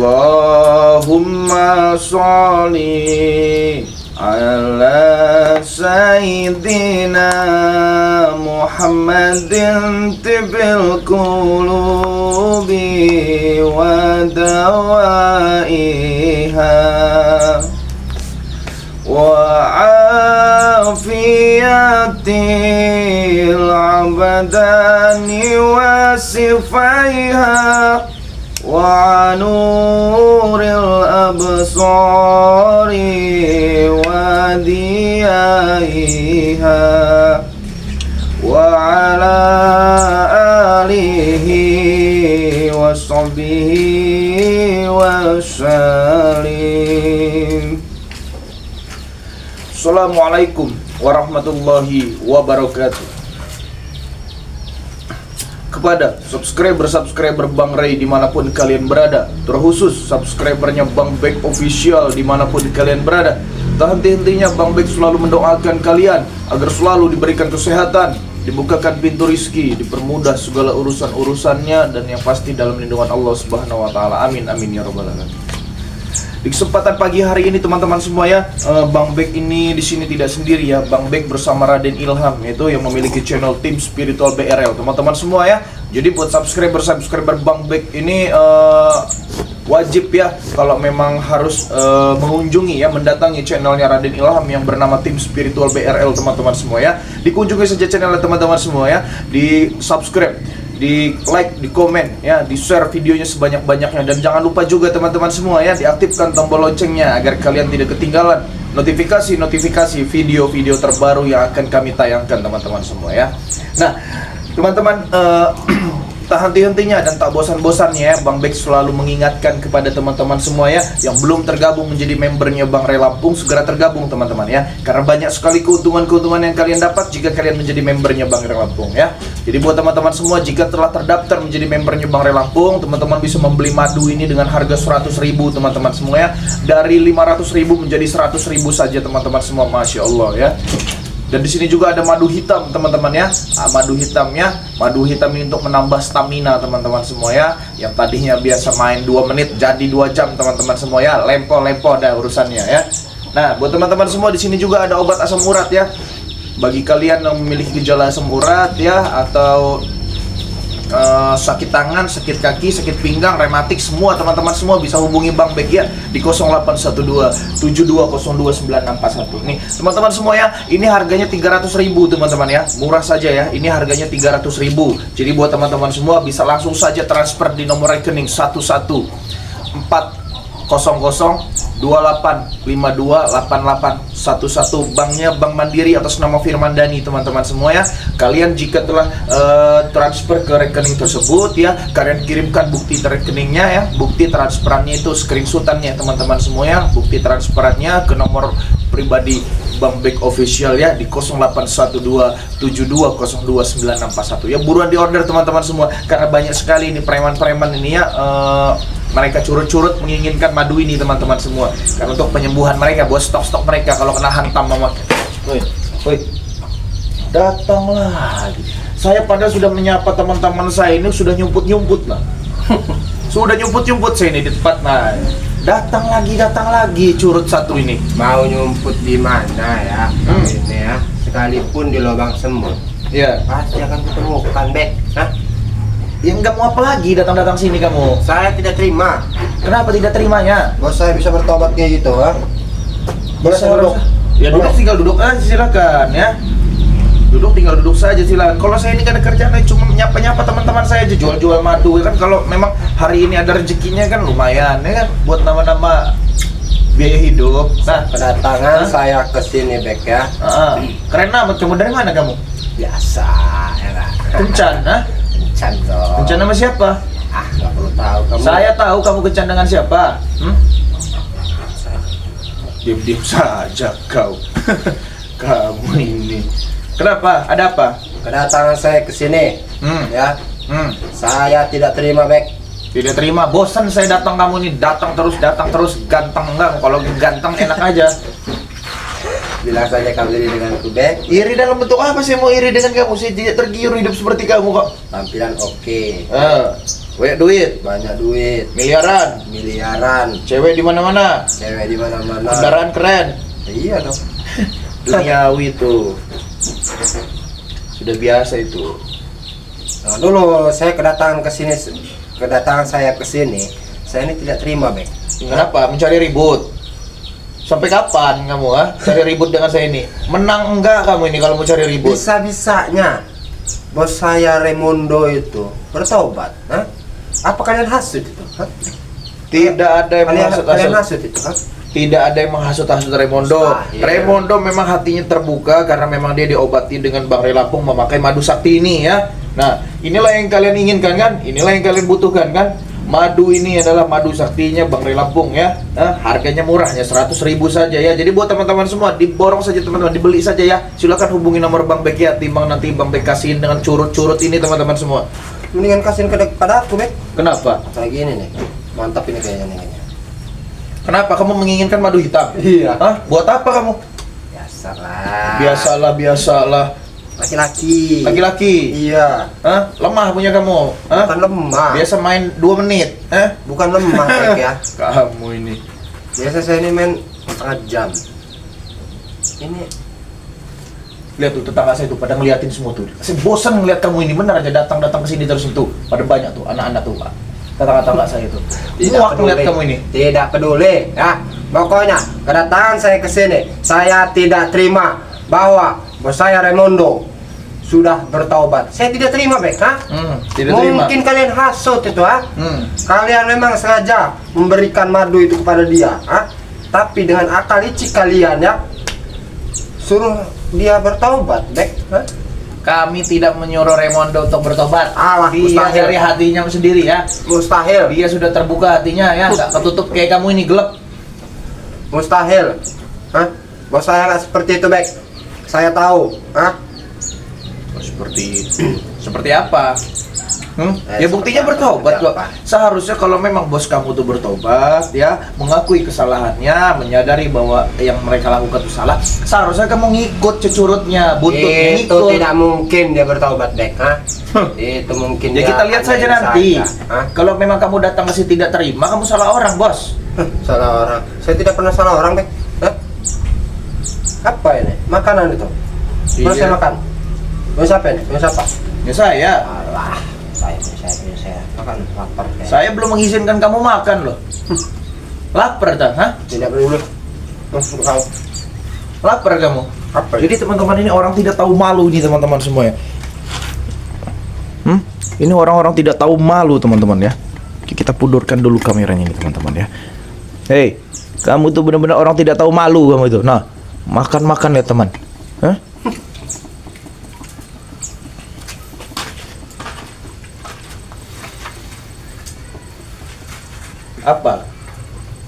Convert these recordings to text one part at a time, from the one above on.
Allahumma sholli ala sayyidina Muhammadin tibil qulubi wa dawaiha wa afiyatil abadani wa sifaiha wa nuril absari wa diyaiha wa ala alihi wa sahbihi wa salim. Assalamualaikum warahmatullahi wabarakatuh. Kepada subscriber Bang Ray dimanapun kalian berada, terkhusus subscribernya Bang Bek Official dimanapun kalian berada, tak henti-hentinya Bang Bek selalu mendoakan kalian agar selalu diberikan kesehatan, dibukakan pintu rizki, dipermudah segala urusan-urusannya, dan yang pasti dalam lindungan Allah Subhanahu wa Ta'ala. Amin amin ya rabbal alamin. Di kesempatan pagi hari ini teman-teman semua ya, Bang Bek ini di sini tidak sendiri ya. Bang Bek bersama Raden Ilham, yaitu yang memiliki channel Tim Spiritual BRL, teman-teman semua ya. Jadi buat subscriber Bang Bek ini wajib ya kalau memang harus mengunjungi ya, mendatangi channelnya Raden Ilham yang bernama Tim Spiritual BRL, teman-teman semua ya. Dikunjungi saja channelnya teman-teman semua ya, di subscribe, di like, di komen ya, di share videonya sebanyak-banyaknya, dan jangan lupa juga teman-teman semua ya, diaktifkan tombol loncengnya agar kalian tidak ketinggalan notifikasi video-video terbaru yang akan kami tayangkan teman-teman semua ya. Nah teman-teman, tak henti-hentinya dan tak bosan-bosannya ya, Bang Bek selalu mengingatkan kepada teman-teman semua ya yang belum tergabung menjadi membernya Bang Ray Lampung, segera tergabung teman-teman ya, karena banyak sekali keuntungan-keuntungan yang kalian dapat jika kalian menjadi membernya Bang Ray Lampung ya. Jadi buat teman-teman semua, jika telah terdaftar menjadi membernya Bang Ray Lampung, teman-teman bisa membeli madu ini dengan harga 100.000 teman-teman semua ya, dari 500.000 menjadi 100.000 saja teman-teman semua, Masya Allah ya. Dan di sini juga ada madu hitam teman-teman ya. Madu hitamnya, madu hitam ini untuk menambah stamina teman-teman semua ya. Yang tadinya biasa main 2 menit jadi 2 jam teman-teman semua ya. Lempo-lempo ada urusannya ya. Nah, buat teman-teman semua, di sini juga ada obat asam urat ya. Bagi kalian yang memiliki gejala asam urat ya, atau sakit tangan, sakit kaki, sakit pinggang, rematik, semua teman-teman semua bisa hubungi Bang Bek ya di 0812 7202 9641. Nih teman-teman semua ya, ini harganya 300.000 teman-teman ya, murah saja ya, ini harganya 300.000. Jadi buat teman-teman semua bisa langsung saja transfer di nomor rekening 1140028528811, banknya Bank Mandiri atas nama Firman Dani teman-teman semua ya. Kalian jika telah transfer ke rekening tersebut ya, kalian kirimkan bukti rekeningnya ya, bukti transferannya itu screenshotannya teman-teman semua ya, bukti transferannya ke nomor pribadi Bang Bek Official ya di 081272029641 ya. Buruan di order teman-teman semua, karena banyak sekali ini preman-preman ini ya, mereka curut-curut menginginkan madu ini teman-teman semua, karena untuk penyembuhan mereka, buat stok-stok mereka kalau kena hantam mama. Woi, datang lagi. Saya padahal sudah menyapa teman-teman saya ini, sudah nyumput-nyumput lah. Sudah nyumput-nyumput saya ini di tempat. Nah, datang lagi curut satu ini. Mau nyumput di mana ya? Ini ya, sekalipun di lubang semut. Ya, pasti akan kutemukan, Bek. Hah? Ya nggak mau apa lagi datang-datang sini kamu? Saya tidak terima. Kenapa tidak terimanya? Bos saya bisa bertobat kayak gitu, ha? Boleh saya duduk? Ya duduk, tinggal duduk aja silakan ya. Tinggal duduk saja silakan. Kalau saya ini kan kerjaan cuma nyapa-nyapa teman-teman saya aja, jual-jual madu ya kan. Kalau memang hari ini ada rezekinya kan lumayan ya kan, buat nama-nama biaya hidup. Nah, kedatangan saya ke sini, Bek ya. Keren amat. Kamu dari mana kamu? Biasa ya kan. Kencan, ha? Kencan dong. Kencan sama siapa? Nggak perlu tahu kamu. Saya tahu kamu kencan dengan siapa. Diam-diam saja kau. Kamu ini. Kenapa? Ada apa? Kedatangan saya ke sini, ya. Saya tidak terima, Bek. Tidak terima. Bosan saya datang kamu ini, datang terus, ganteng enggak? Kalau ganteng enak aja. Bilang saja kamu iri denganku, Bek. Iri dalam bentuk apa sih? Mau iri dengan kamu? Saya tidak tergiur hidup seperti kamu kok. Tampilan oke. Banyak duit, banyak duit, miliaran, miliaran, cewek di mana-mana, cewek di mana-mana. kendaraan keren. Iya dong. Duniawi tuh. Sudah biasa itu. Nah, dulu saya kedatangan saya ke sini, saya ini tidak terima, Bek. Kenapa? Mencari ribut. Sampai kapan kamu cari ribut dengan saya ini? Menang enggak kamu ini kalau mau cari ribut? Bisa-bisanya bos saya Raimundo itu bertobat, hah? Apa kalian hasut itu? Hah? Tidak ada yang Kalian menghasut-hasut. hasut itu, hah? Tidak ada yang menghasut-hasut Raimundo. Mustahil. Raimundo memang hatinya terbuka karena memang dia diobati dengan Bang Ray Lampung memakai madu sakti ini ya. Nah, inilah yang kalian inginkan kan? Inilah yang kalian butuhkan kan? Madu ini adalah madu saktinya Bang Ray Lampung ya. Nah, harganya murahnya 100.000 saja ya. Jadi buat teman-teman semua diborong saja teman-teman, dibeli saja ya. Silakan hubungi nomor Bang Bek ya. Timbang nanti Bang Bek kasihin dengan curut-curut ini kepada semua. Mendingan kasihin kepada aku, Bek. Kenapa? Kayak gini nih. Mantap ini kayaknya nih. Kenapa kamu menginginkan madu hitam? Iya. Hah? Buat apa kamu? Biasalah. Biasalah. Laki-laki. Laki-laki. Iya. Hah? Lemah punya kamu. Hah? Bukan lemah. Biasa main 2 menit. Bukan lemah, Bek ya. Kamu ini. Biasa saya ini main setengah jam. Ini Lihat tuh tetangga saya tuh pada ngeliatin semua tuh. Saya bosan ngeliat kamu ini, benar aja datang ke sini terus tuh. Pada banyak tuh anak-anak tuh, Pak. Tetangga-tetangga saya tuh. Muak ngeliat kamu ini. Tidak peduli, ya. Pokoknya kedatangan saya ke sini, saya tidak terima bahwa bos saya Raimundo sudah bertaubat. Saya tidak terima, Bek, ha? Tidak terima. Mungkin kalian hasut itu, ha? Hmm. Kalian memang sengaja memberikan madu itu kepada dia, ha? Tapi dengan akal licik kalian ya, suruh dia bertaubat, Bek, ha? Kami tidak menyuruh Raimundo untuk bertobat. Alah, Dia mustahil. dari hatinya sendiri ya. Mustahil, Dia sudah terbuka hatinya ya, nggak ketutup kayak kamu ini gelap. mustahil, ha? Bos saya nggak seperti itu, Bek. Saya tahu, ha? Seperti apa? Ya buktinya bertobat kok. Seharusnya kalau memang bos kamu tuh bertobat ya, mengakui kesalahannya, menyadari bahwa yang mereka lakukan itu salah, seharusnya kamu ngikut cecurutnya, buntutnya Itu ngikut. tidak mungkin dia bertobat, Bek, ha? Itu mungkin Ya dia kita lihat saja hanya nanti. saja, ha? Kalau memang kamu datang ke sini tidak terima, kamu salah orang, bos. Salah orang. Saya tidak pernah salah orang, Bek. Hah? Apa ini? Makanan itu. Mau Iya. saya makan. Mau siapa ini? Mau siapa? Ya saya. Alah, saya makan lapar. Kayak. Saya belum mengizinkan kamu makan loh. Lapar tak? Hah? Tidak perlu. Kau. Lapar kamu? Apa? Jadi teman-teman ini orang tidak tahu malu nih teman-teman semua ya. Ini orang-orang tidak tahu malu teman-teman ya. Kita pudurkan dulu kameranya ini teman-teman ya. Hei, kamu tuh benar-benar orang tidak tahu malu kamu itu. Nah, makan-makan ya teman. Hah? Apa?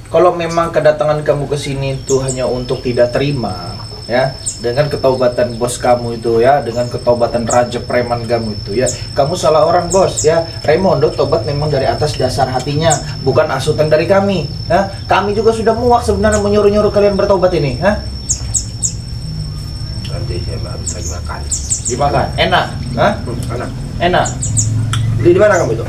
Kalau memang kedatangan kamu ke sini itu hanya untuk tidak terima, ya, dengan ketaubatan bos kamu itu ya, dengan ketaubatan raja preman kamu itu ya, kamu salah orang bos ya. Raimundo tobat memang dari atas dasar hatinya, bukan asutan dari kami. Ya, kami juga sudah muak sebenarnya menyuruh-nyuruh kalian bertobat ini. Ya. Nanti saya habis lagi makan. Dimakan, enak, Hah? Enak. Enak. Beli di mana kamu itu?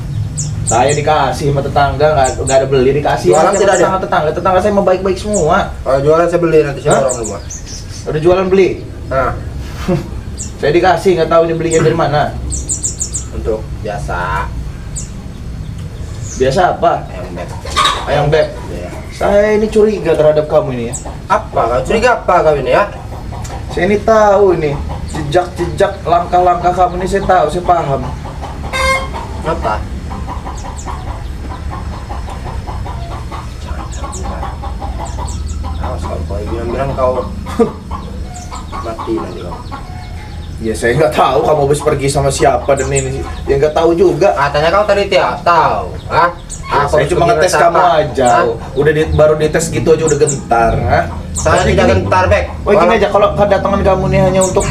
Saya dikasih sama tetangga, nggak ada beli, dikasih Jualan aja tidak ada? sama tetangga saya mau baik-baik semua. Kalau jualan saya beli nanti saya Hah? borong rumah. Udah jualan beli, Nah, saya dikasih, nggak tahu ini belinya dari mana. untuk biasa Biasa apa? ayam beb. Ayam beb. Iya. Saya ini curiga terhadap kamu ini ya. Apa? Kau curiga apa kau ini ya? Saya ini tahu ini jejak-jejak langkah-langkah kamu ini saya tahu, saya paham. Apa? Awas kau bilang kau mati nanti kau. Ya saya nggak tahu kamu habis pergi sama siapa dan ini. Ya nggak tahu juga. Katanya kau tadi tidak tahu, ah? Saya cuma ngetes kamu aja. Udah baru dites gitu aja udah gentar, ha? Saya Jadi tidak gini. gentar, Bek. Oh gini aja, kalau kedatangan kamu nih hanya untuk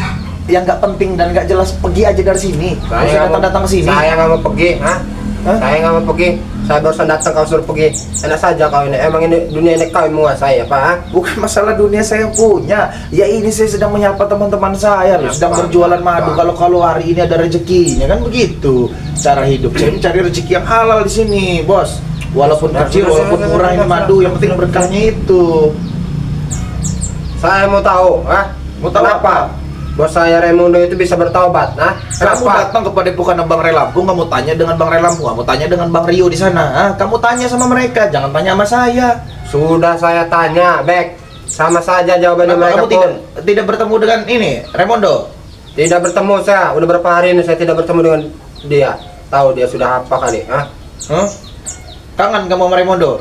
yang nggak penting dan nggak jelas, pergi aja dari sini. Nggak usah datang-datang ke sini. Saya nggak mau pergi, ha? Hah? Saya nggak mau pergi. Saya barusan datang kau suruh pergi. Enak saja kau ini. Emang ini dunia ini kau yang menguasai apa? Ha? Bukan masalah dunia saya punya. Ya ini saya sedang menyapa teman-teman saya loh, sedang berjualan madu. Kalau hari ini ada rezekinya kan begitu. Cara hidup saya mencari rezeki yang halal di sini, Bos. Walaupun kecil, walaupun murah ini madu, yang penting berkahnya itu. Saya mau tahu, Mau tahu apa? Bos saya Raimundo itu bisa bertaubat, Kamu datang ke Padepokan Bang Ray Lampung, kamu tanya dengan Bang Ray Lampung, kamu tanya dengan Bang Rio di sana. Kamu tanya sama mereka, jangan tanya sama saya. Sudah saya tanya, Bek. Sama saja jawabannya Kenapa mereka kamu pun. tidak bertemu dengan ini, Raimundo? Tidak bertemu saya. Udah berapa hari ini saya tidak bertemu dengan dia. Tahu dia sudah apa kali, Kangen kamu sama Raimundo?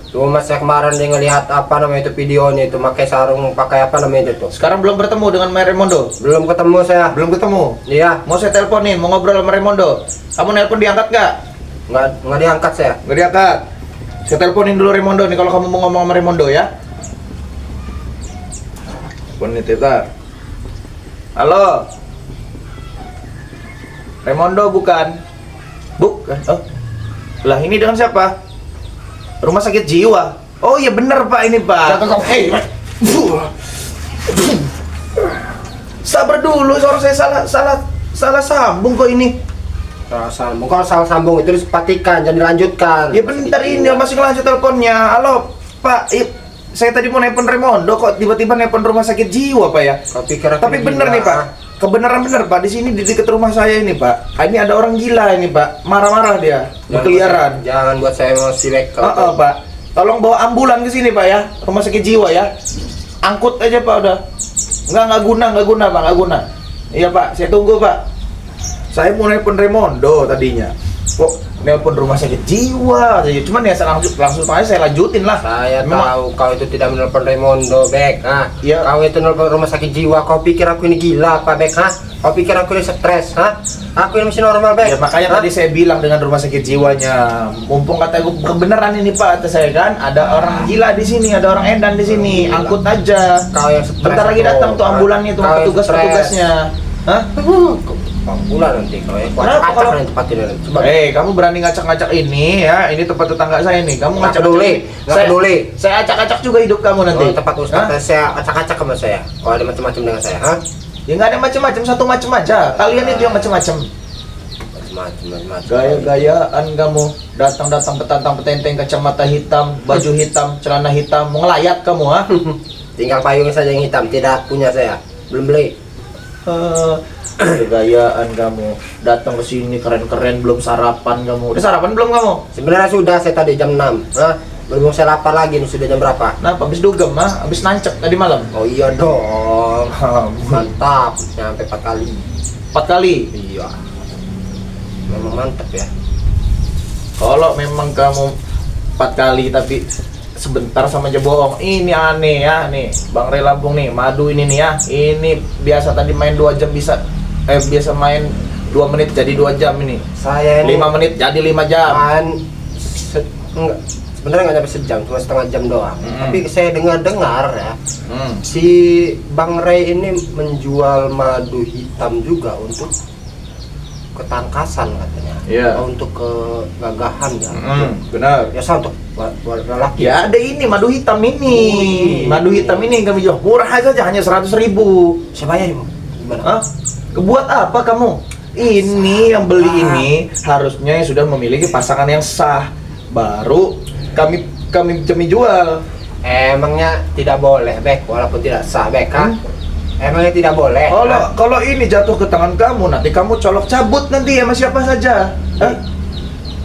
Cuma saya kemarin dia ngelihat apa namanya itu videonya itu pakai sarung, pakai apa namanya itu tuh. Sekarang belum bertemu dengan Raimundo? Belum ketemu saya. Belum ketemu? Iya, Mau saya teleponin, mau ngobrol sama Raimundo. Kamu nelpon diangkat nggak? nggak diangkat saya. Nggak diangkat. Saya teleponin dulu Raimundo nih kalau kamu mau ngomong sama Raimundo ya. Telepon nih Tita. Halo. Raimundo bukan? Bukan. Oh. Lah ini dengan siapa? Rumah sakit jiwa. Oh iya benar Pak ini Pak. Sabar dulu, suara saya salah sambung kok ini. Salah sambung. Kalau salah sambung itu disepatikan, jangan dilanjutkan. Ya bentar ini masih lanjut teleponnya. Halo Pak, saya tadi mau nelpon Raimundo kok tiba-tiba nelpon rumah sakit jiwa Pak ya. Kau pikir aku Tapi gila? bener nih Pak. Kebenaran bener Pak, di sini di dekat rumah saya ini Pak. Ini ada orang gila ini Pak, marah-marah dia, berkeliaran. Jangan buat saya emosi, Bek. Pak. Tolong bawa ambulan ke sini Pak ya, rumah sakit jiwa ya. Angkut aja Pak udah. Nggak guna Pak, nggak guna. Iya Pak, saya tunggu Pak. Saya mau nelpon Raimundo tadinya. Kok nelpon rumah sakit jiwa aja. Cuman ya langsung aja saya lanjutin lah. Saya Memang- tahu kau itu tidak menelpon Raimundo, Bek. Iya. Kau itu nelpon rumah sakit jiwa. Kau pikir aku ini gila apa, Bek? Kau pikir aku ini stres, Aku ini masih normal, Bek. Ya makanya tadi saya bilang dengan rumah sakit jiwanya, mumpung kata gue kebenaran ini Pak, kata saya kan, ada orang gila di sini, ada orang edan di sini, angkut aja. Kau yang stres. Bentar lagi datang tuh ambulannya tuh, Kau yang petugas-petugasnya. Hah? Ambulan nanti kau ya. Kenapa Acak-acak kalau- nanti tempat ini. Coba. Kamu berani ngacak-ngacak ini ya? Ini tempat tetangga saya ini. Kamu Nggak ngacak peduli, nggak peduli. Saya acak-acak juga hidup kamu nanti. Oh, tempat ustaz Hah? saya acak-acak sama saya. Kalau ada macam-macam dengan saya, Ya nggak ada macam-macam, satu macam aja. Kalian itu yang macam-macam. Macam-macam. Gaya-gayaan kamu, datang-datang petantang petenteng, kacamata hitam, baju hitam, celana hitam, mau ngelayat kamu ha? Tinggal payungnya saja yang hitam, tidak punya saya. Belum beli. Gayaan kamu, datang ke sini keren-keren belum sarapan kamu. Udah sarapan belum kamu? Sebenarnya sudah saya tadi jam 6. Belum saya lapar lagi nih, sudah jam berapa? Kenapa? Habis dugem ha? Habis nancep tadi malam. Oh iya dong. Mantap, sampai 4 kali. 4 kali. Iya. Memang mantap ya. Kalau memang kamu 4 kali tapi sebentar sama aja bohong. Ini aneh ya nih, Bang Ray Lampung nih, madu ini nih ya. Ini biasa tadi main 2 jam biasa main 2 menit jadi 2 jam ini. Saya ini 5 menit jadi 5 jam. enggak, sebenarnya nggak sampai sejam, cuma setengah jam doang. Tapi saya dengar ya, si Bang Ray ini menjual madu hitam juga untuk ketangkasan katanya. Iya. Untuk kegagahan ya. Benar. Ya untuk buat lelaki. Ya ada ini madu hitam ini. Madu hitam ini yang kami jual murah aja hanya 100.000. Saya bayar Ibu. Gimana? Hah? Kebuat apa kamu? Ini yang beli ini harusnya sudah memiliki pasangan yang sah, baru kami jual. Emangnya tidak boleh, Bek, walaupun tidak sah, Bek, Emangnya tidak boleh. Kalau ini jatuh ke tangan kamu, nanti kamu colok cabut nanti sama siapa saja. Hah?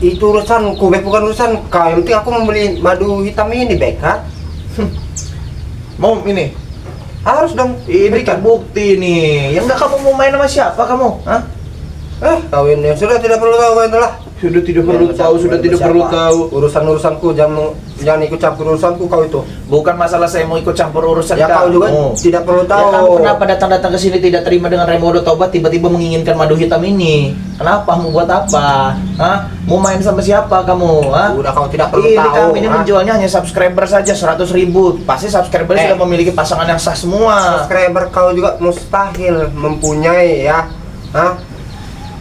Itu urusanku, Bek, bukan urusan kau. Yang penting aku membeli madu hitam ini, Bek, Mau ini? Harus dong. Ini berikan. terbukti nih. Yang enggak kamu mau main sama siapa kamu? Hah? Kawin yang sudah tidak perlu tahu kau itulah. Sudah tidak perlu tahu, sudah tidak perlu tahu. Urusanku jangan ikut campur urusanku kau itu. Bukan masalah saya mau ikut campur urusan Ya kau juga kamu. tidak perlu Ya tahu. kamu kenapa datang-datang ke sini tidak terima dengan Raimundo Tobat tiba-tiba menginginkan madu hitam ini? Kenapa? Mau buat apa? Hah? Mau main sama siapa kamu? Hah? Udah kau tidak perlu Ini tahu. kami ini menjualnya hanya subscriber saja 100.000. Pasti subscriber sudah memiliki pasangan yang sah semua. Subscriber kau juga mustahil mempunyai ya.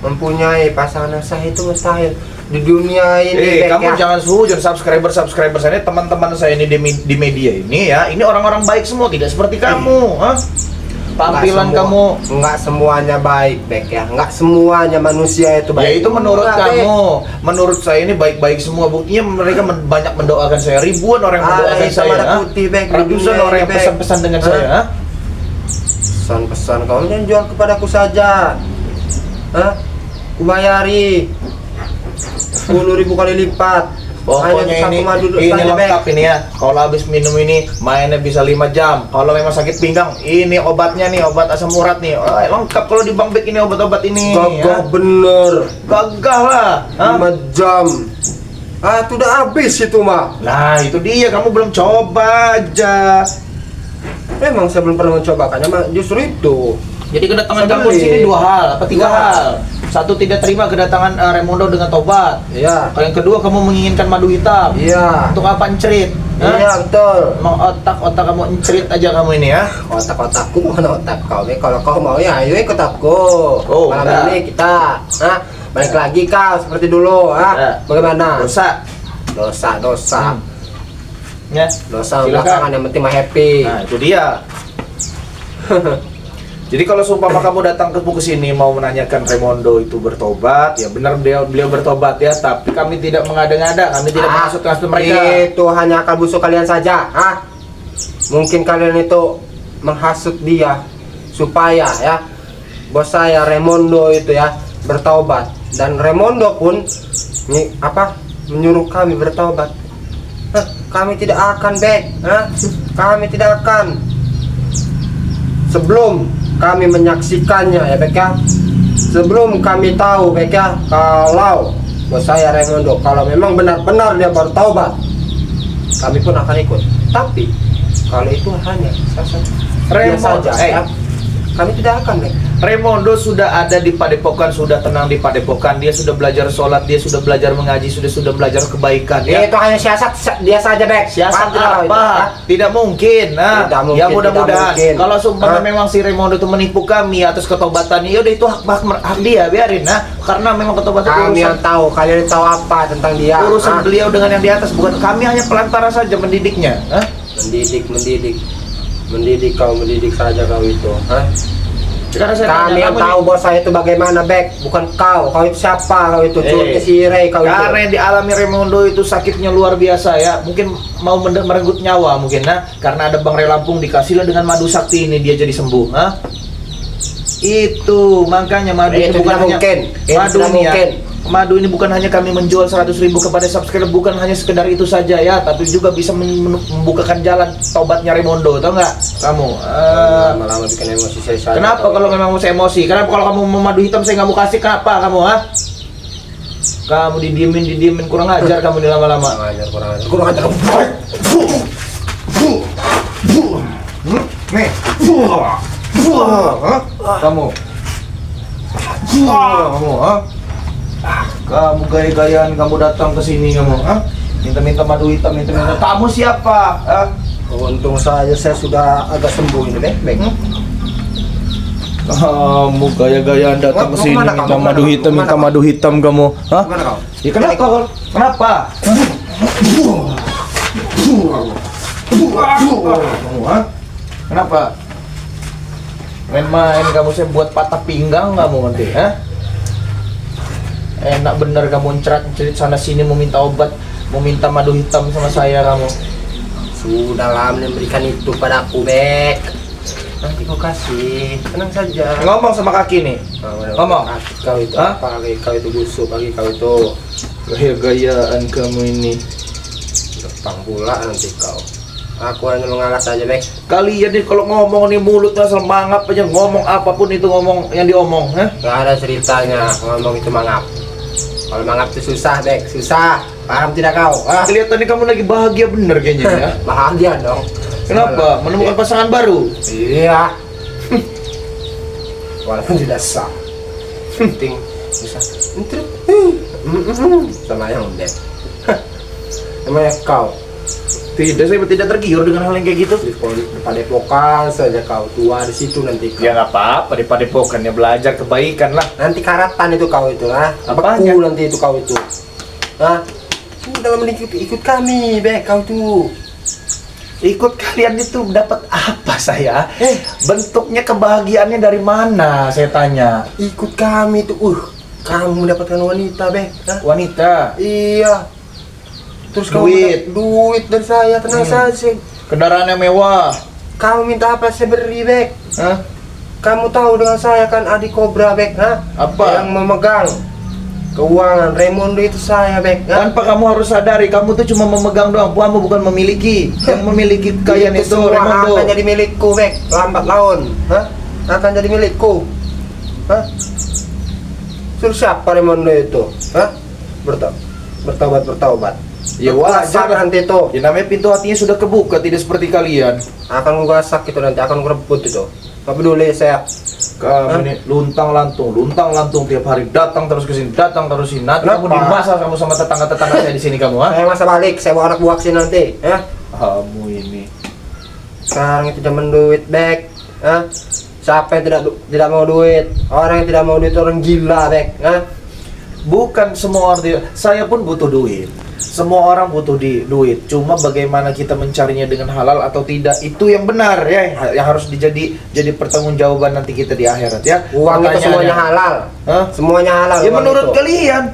Mempunyai pasangan yang sah itu mustahil. di dunia ini. Kamu jangan sujon subscriber saya, teman-teman saya ini di media ini ya. Ini orang-orang baik semua, tidak seperti kamu, Tampilan kamu nggak semuanya baik, Bek ya. Nggak semuanya manusia itu baik. Ya itu menurut kamu. Menurut saya ini baik-baik semua. Buktinya mereka banyak mendoakan saya. Ribuan orang yang mendoakan saya. Ratusan orang yang pesan-pesan dengan saya. Pesan-pesan kau jangan jual kepadaku saja. Kubayari 10.000 kali lipat. Pokoknya ini lengkap ini ya. Kalau habis minum ini mainnya bisa 5 jam. Kalau memang sakit pinggang, ini obatnya nih, obat asam urat nih. Lengkap kalau di Bang Bek ini obat-obat ini. Gagah bener. Gagah lah. 5 jam. Itu udah habis itu mah. Nah itu dia, kamu belum coba aja. Memang saya belum pernah mencobakannya, justru itu. Jadi kedatangan kamu di sini 2 hal, apa 3 hal. Satu, tidak terima kedatangan Raymondo dengan tobat. Iya. Kalau yang kedua, kamu menginginkan madu hitam. Iya. Untuk apa encerit? Iya, betul. Mau otak kamu encerit aja kamu ini ya. Otak-otakku bukan otak kau. Kalau kau mau ya ayo ikut aku. Malam ini kita balik lagi kau seperti dulu. Bagaimana? Dosa. Ya. Dosa belakangan, yang penting mah happy. Nah, itu dia. Jadi kalau seumpama kamu datang ke sini mau menanyakan Raymondo itu bertobat, ya benar beliau bertobat ya, tapi kami tidak mengada-ngada, kami tidak menghasut mereka. Itu hanya akal busuk kalian saja, Mungkin kalian itu menghasut dia supaya ya bos saya Raymondo itu ya bertobat, dan Raymondo pun menyuruh kami bertobat. Kami tidak akan, Bek. Kami tidak akan. Sebelum kami menyaksikannya ya, Bek ya. Sebelum kami tahu, Bek ya, kalau bos saya Raymondo kalau memang benar-benar dia bertobat, kami pun akan ikut. Tapi kalau itu hanya saja, ya, kami tidak akan, Bek. Raymondo sudah ada di Padepokan, sudah tenang di Padepokan, dia sudah belajar sholat, dia sudah belajar mengaji, sudah belajar kebaikan. Ya, itu hanya siasat dia saja, Bek. Siasat apa? Tidak mungkin. Ya mudah-mudahan. Kalau sumpah memang si Raymondo itu menipu kami atas ketobatannya, ya udah itu hak dia, biarin. Karena memang ketobatan kami yang tahu, kalian tahu apa tentang dia. Urusan beliau dengan yang di atas, bukan kami, hanya pelantara saja mendidiknya. Mendidik saja kau itu. Kami yang tahu bos saya itu bagaimana, Bek, bukan kau. Kau itu siapa? Kau itu curutnya si Ray. Karena yang dialami Raymondo itu sakitnya luar biasa ya. Mungkin mau merenggut nyawa mungkin, karena ada Bang Ray Lampung, dikasihlah dengan madu sakti ini dia jadi sembuh. Itu makanya madu itu bukan hanya madu ini bukan hanya kami menjual 100.000 kepada subscriber, bukan hanya sekedar itu saja ya, tapi juga bisa membukakan jalan tobatnya Raymondo, tau nggak kamu? Lama-lama bikin emosi saya. Kenapa kalau memang mau emosi? Kenapa kalau kamu mau madu hitam saya nggak mau kasih? Kenapa kamu? Kamu didiemin, kurang ajar kamu di lama-lama. Kurang ajar. Nih, kamu, kamu gaya-gayaan kamu datang ke sini kamu, minta madu hitam, minta. Kamu siapa? Untung saja saya sudah agak sembuh ini, Bek. Kamu gaya-gayaan datang ke sini minta madu hitam kamu. Gimana kau? Ya kenapa? Kenapa? Kenapa? Main-main kamu, saya buat patah pinggang kamu nanti, Enak bener kamu cerit sana sini mau minta obat, mau minta madu hitam sama saya kamu. Sudah lama memberikan itu padaku, Bek. Nanti kau kasih, tenang saja. Ngomong sama kaki nih. Ngomong. Kau itu apa? Kau itu busuk, kau itu gaya-gayaan kamu ini. Depan pula nanti kau. Aku hanya mengalah saja, Bek. Kalian nih kalau ngomong nih mulutnya asal mangap aja, ngomong apapun itu ngomong yang diomong, Gak ada ceritanya ngomong itu mangap. Kalau mangap itu susah, Bek, susah. Paham tidak kau? Kelihatan nih kamu lagi bahagia bener kayaknya ya. Bahagia dong. Kenapa? Menemukan pasangan baru? Iya. Walaupun tidak sah. Penting bisa. Sama yang udah. Namanya kau. Tidak, saya tidak tergiur dengan hal yang kayak gitu. Di Padepokan saja kau tua di situ nanti kau. Ya nggak apa-apa, di Padepokan ya belajar kebaikan lah. Nanti karatan itu kau itu lah. Apanya? Beku nanti itu kau itu. Ah, dalam ikut kami, Bek, kau tuh. Ikut kalian itu dapat apa saya? Bentuknya kebahagiaannya dari mana? Saya tanya. Ikut kami tuh, kamu mendapatkan wanita, Bek. Hah? Wanita, Iya. Terus kamu Duit. duit dari saya, tenang saja. kendaraan yang mewah. Kamu minta apa saya beri, Bek? Hah? Kamu tahu dengan saya kan adik Kobra, Bek, ha? Apa? Yang memegang keuangan Raimondo itu saya, Bek. Ha? Tanpa kamu harus sadari, kamu tuh cuma memegang doang, kamu bukan memiliki. Yang memiliki kekayaan itu semua Raimondo. akan jadi milikku, Bek. Lambat laun, ha? Akan jadi milikku. Hah? Suruh siapa Raimondo itu? Hah? Bertobat. Ya wajar lah. nanti itu. Ya namanya pintu hatinya sudah kebuka, tidak seperti kalian. Akan gua gasak itu nanti, akan gua rebut itu. Gak peduli saya. Kamu ini luntang lantung tiap hari datang terus ke sini, datang terus sini. Nanti kamu Kenapa? dimasak kamu sama tetangga-tetangga saya di sini kamu, ha? Saya masa balik, saya bawa anak buah ke sini nanti, ya. Kamu ini. Sekarang itu zaman duit, Bek. Hah? Siapa yang tidak mau duit? Orang yang tidak mau duit itu orang gila, Bek. Hah? Bukan semua orang, saya pun butuh duit. Semua orang butuh duit. Cuma bagaimana kita mencarinya dengan halal atau tidak, itu yang benar ya, yang harus jadi pertanggungjawaban nanti kita di akhirat ya. Uang itu Pertanyaannya. semuanya halal. Hah? Semuanya halal. Ya uang menurut itu. kalian.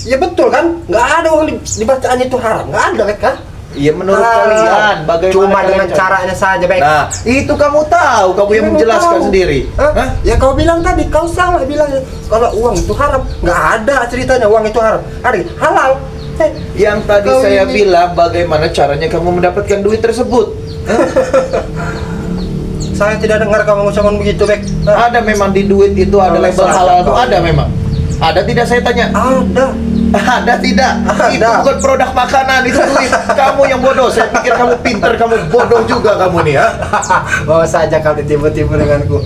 Ya betul kan? Nggak ada uang di bacaan itu haram. Nggak ada, Bek, kan? Ya menurut Halal. kalian bagaimana Cuma kalian dengan cari? caranya saja, Bek. Nah, itu kamu tahu, kamu yang Kamu menjelaskan tahu. sendiri. Hah? Hah? Ya kau bilang tadi, kau salah bilang kalau uang itu haram. Nggak ada ceritanya uang itu haram. Ada halal. Yang tadi Kau saya ini- bilang bagaimana caranya kamu mendapatkan duit tersebut. Saya tidak dengar kamu ngucapkan begitu, Bek. Ada memang di duit itu ada Oh, label salah, halal itu Bang. ada memang. Ada tidak saya tanya? Ada. Ada tidak? Ada. Itu bukan produk makanan, itu duit. Kamu yang bodoh. Saya pikir kamu pinter, kamu bodoh juga kamu nih ya. Bawa saja kau tipu-tipu denganku.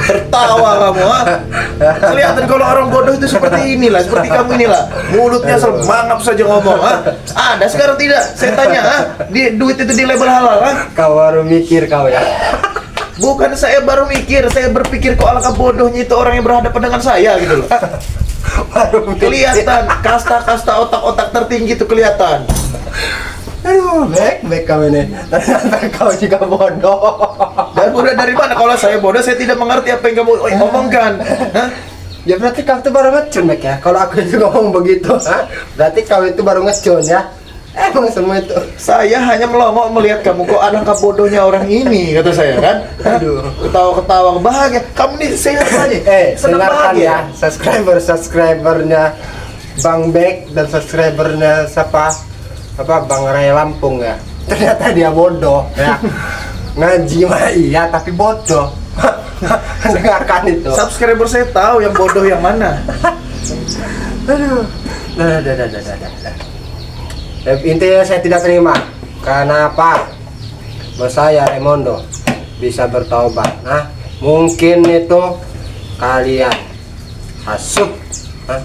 Tertawa kamu ha. Kelihatan kalau orang bodoh itu seperti inilah, seperti kamu inilah. Mulutnya asal mangap saja ngomong ha. Ada sekarang tidak? Saya tanya ha. Duit itu di label halal ha. Kau baru mikir kau ya. Bukan saya baru mikir, saya berpikir kok alangkah bodohnya itu orang yang berhadapan dengan saya gitu loh. Baru mikir. Kelihatan kasta-kasta otak-otak tertinggi itu kelihatan. Aduh, Bek kau ini. Ternyata kau juga bodoh. Dan bodoh dari mana? Kalau saya bodoh, saya tidak mengerti apa yang kamu omongkan. Hah? Ya berarti kau itu baru ngecun, Bek ya. Kalau aku itu ngomong begitu, ha? Berarti kau itu baru ngecun ya. Emang semua itu. Saya hanya melongo melihat kamu, kok alangkah bodohnya orang ini, kata saya kan. Hah? Aduh. Ketawa-ketawa bahagia. Kamu nih sehat aja. Senang dengarkan ya, bahagia. subscribernya Bang Bek dan subscribernya siapa? Bang Ray Lampung ya. Ternyata dia bodoh ya. Ngaji mah iya tapi bodoh. Dengarkan itu. Subscriber saya tahu yang bodoh yang mana. Aduh. Dah. Intinya saya tidak terima. Karena apa? Bos saya Raimondo bisa bertobat. Nah, mungkin itu kalian hasut. Hah?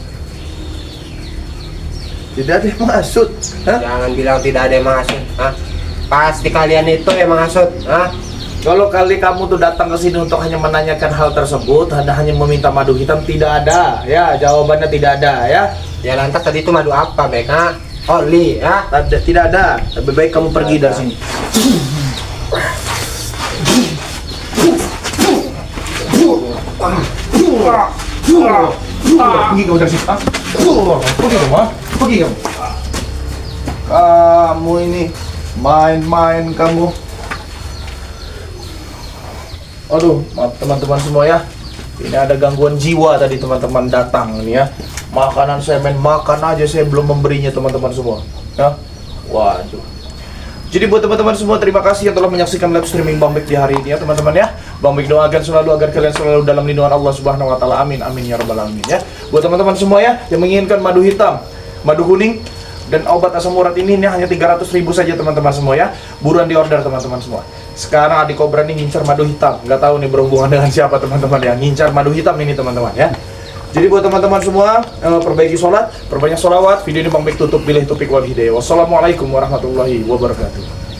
Tidak ada yang maksud. Hah? Jangan bilang tidak ada yang menghasut. Hah? Pasti kalian itu yang menghasut. Hah? Kalau kali kamu tuh datang ke sini untuk hanya menanyakan hal tersebut, hanya meminta madu hitam, tidak ada. Ya, jawabannya tidak ada ya. Ya lantas tadi itu madu apa, Bek? Hah? Oli, ya? Tidak ada. Lebih baik kamu pergi dari sini. Pergi kamu dari sini. Pergi kamu, ha? Pergi kamu. Kamu ini main-main kamu. Aduh, maaf teman-teman semua ya. Ini ada gangguan jiwa tadi teman-teman datang ini ya. Makanan saya main makan aja saya belum memberinya teman-teman semua. Ya. Waduh. Jadi buat teman-teman semua terima kasih yang telah menyaksikan live streaming Bang Bek di hari ini ya teman-teman ya. Bang Bek doakan selalu agar kalian selalu dalam lindungan Allah Subhanahu wa taala. Amin amin ya rabbal alamin ya. Buat teman-teman semua ya yang menginginkan madu hitam, madu kuning dan obat asam urat ini hanya 300.000 saja teman-teman semua ya. Buruan di order teman-teman semua. Sekarang Adik Kobra ini ngincar madu hitam. Nggak tahu nih berhubungan dengan siapa teman-teman ya. Ngincar madu hitam ini teman-teman ya. Jadi buat teman-teman semua, perbaiki sholat, perbanyak sholawat. Video ini Bang Bek tutup, billahi taufiq wal hidayah. Wassalamualaikum warahmatullahi wabarakatuh.